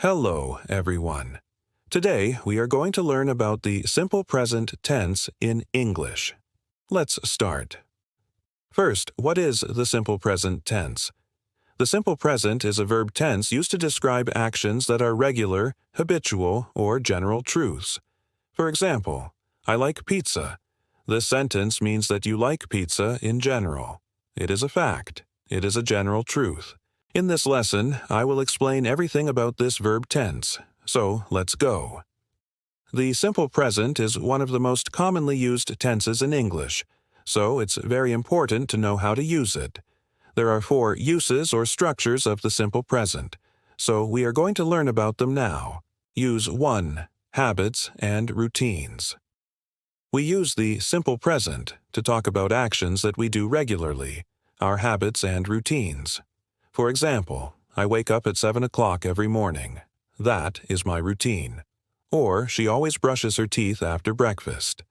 Hello, everyone. Today, we are going to learn about the simple present tense in English. Let's start. First, what is the simple present tense? The simple present is a verb tense used to describe actions that are regular, habitual, or general truths. For example, I like pizza. This sentence means that you like pizza in general. It is a fact. It is a general truth. In this lesson, I will explain everything about this verb tense, so let's go. The simple present is one of the most commonly used tenses in English, so it's very important to know how to use it. There are 4 uses or structures of the simple present, so we are going to learn about them now. Use 1. Habits and routines. We use the simple present to talk about actions that we do regularly, our habits and routines. For example, I wake up at 7 o'clock every morning. That is my routine. Or she always brushes her teeth after breakfast.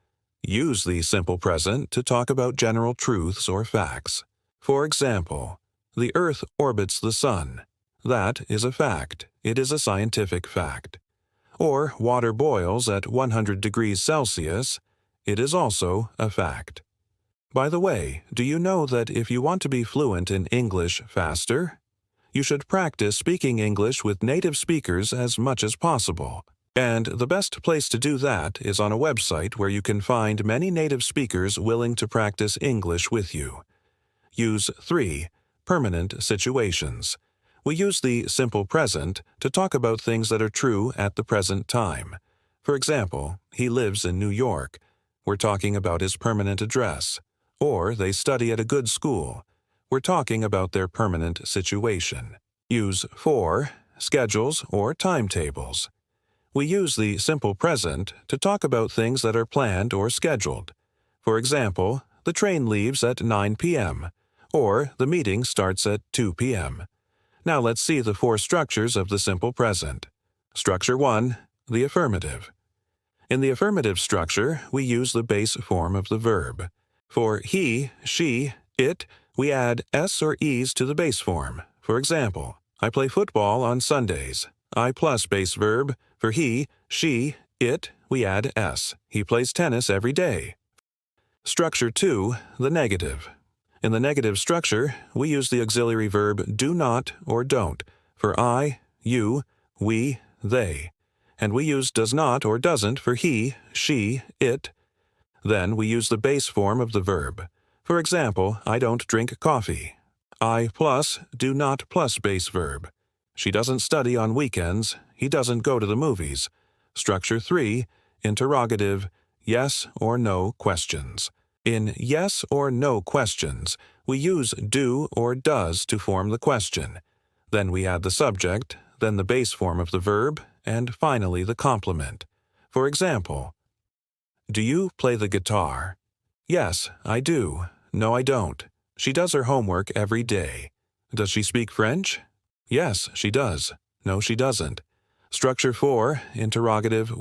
Use the simple present to talk about general truths or facts. For example, the Earth orbits the Sun. That is a fact. It is a scientific fact. Or water boils at 100 degrees Celsius. It is also a fact. By the way, do you know that if you want to be fluent in English faster, you should practice speaking English with native speakers as much as possible. And the best place to do that is on a website where you can find many native speakers willing to practice English with you. Use 3. Permanent situations. We use the simple present to talk about things that are true at the present time. For example, he lives in New York. We're talking about his permanent address. Or they study at a good school. We're talking about their permanent situation. Use 4. Schedules or timetables. We use the simple present to talk about things that are planned or scheduled. For example, the train leaves at 9 p.m., or the meeting starts at 2 p.m. Now let's see the 4 structures of the simple present. Structure 1. The affirmative. In the affirmative structure, we use the base form of the verb. For he, she, it, we add s or es to the base form. For example, I play football on Sundays. I plus base verb. For he, she, it, we add s. He plays tennis every day. Structure 2. The negative. In the negative structure, we use the auxiliary verb do not or don't for I, you, we, they. And we use does not or doesn't for he, she, it. Then we use the base form of the verb. For example, I don't drink coffee. I plus do not plus base verb. She doesn't study on weekends. He doesn't go to the movies. Structure 3. Interrogative, yes or no questions. In yes or no questions, we use do or does to form the question. Then we add the subject, then the base form of the verb, and finally the complement. For example, do you play the guitar? Yes, I do. No, I don't. She does her homework every day. Does she speak French? Yes, she does. No, she doesn't. Structure 4. Interrogative,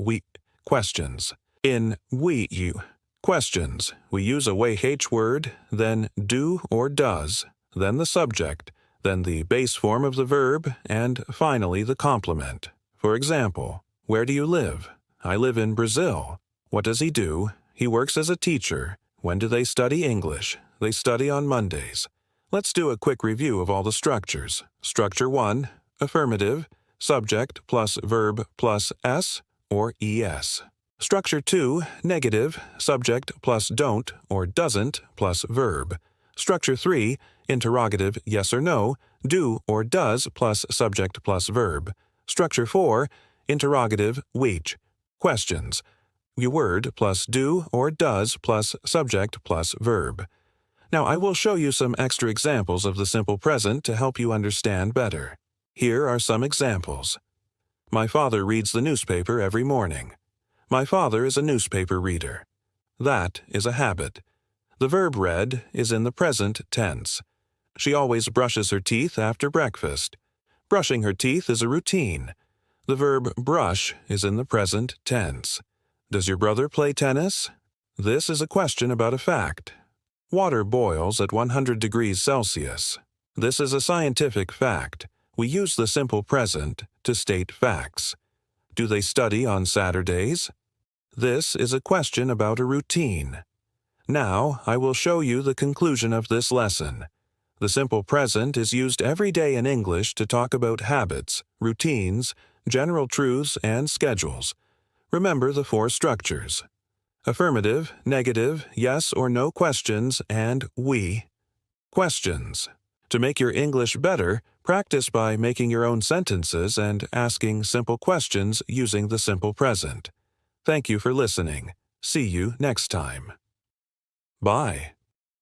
questions. In you questions, we use a WH word, then do or does, then the subject, then the base form of the verb, and finally the complement. For example, where do you live? I live in Brazil. What does he do? He works as a teacher. When do they study English? They study on Mondays. Let's do a quick review of all the structures. Structure 1. Affirmative, subject plus verb plus s or es. Structure 2. Negative, subject plus don't or doesn't plus verb. Structure 3. Interrogative, yes or no, do or does plus subject plus verb. Structure 4. Interrogative, which, questions. Word plus do or does plus subject plus verb. Now I will show you some extra examples of the simple present to help you understand better. Here are some examples. My father reads the newspaper every morning. My father is a newspaper reader. That is a habit. The verb read is in the present tense. She always brushes her teeth after breakfast. Brushing her teeth is a routine. The verb brush is in the present tense. Does your brother play tennis? This is a question about a fact. Water boils at 100 degrees Celsius. This is a scientific fact. We use the simple present to state facts. Do they study on Saturdays? This is a question about a routine. Now, I will show you the conclusion of this lesson. The simple present is used every day in English to talk about habits, routines, general truths, and schedules. Remember the four structures: affirmative, negative, yes or no questions, and we. Questions. To make your English better, practice by making your own sentences and asking simple questions using the simple present. Thank you for listening. See you next time. Bye.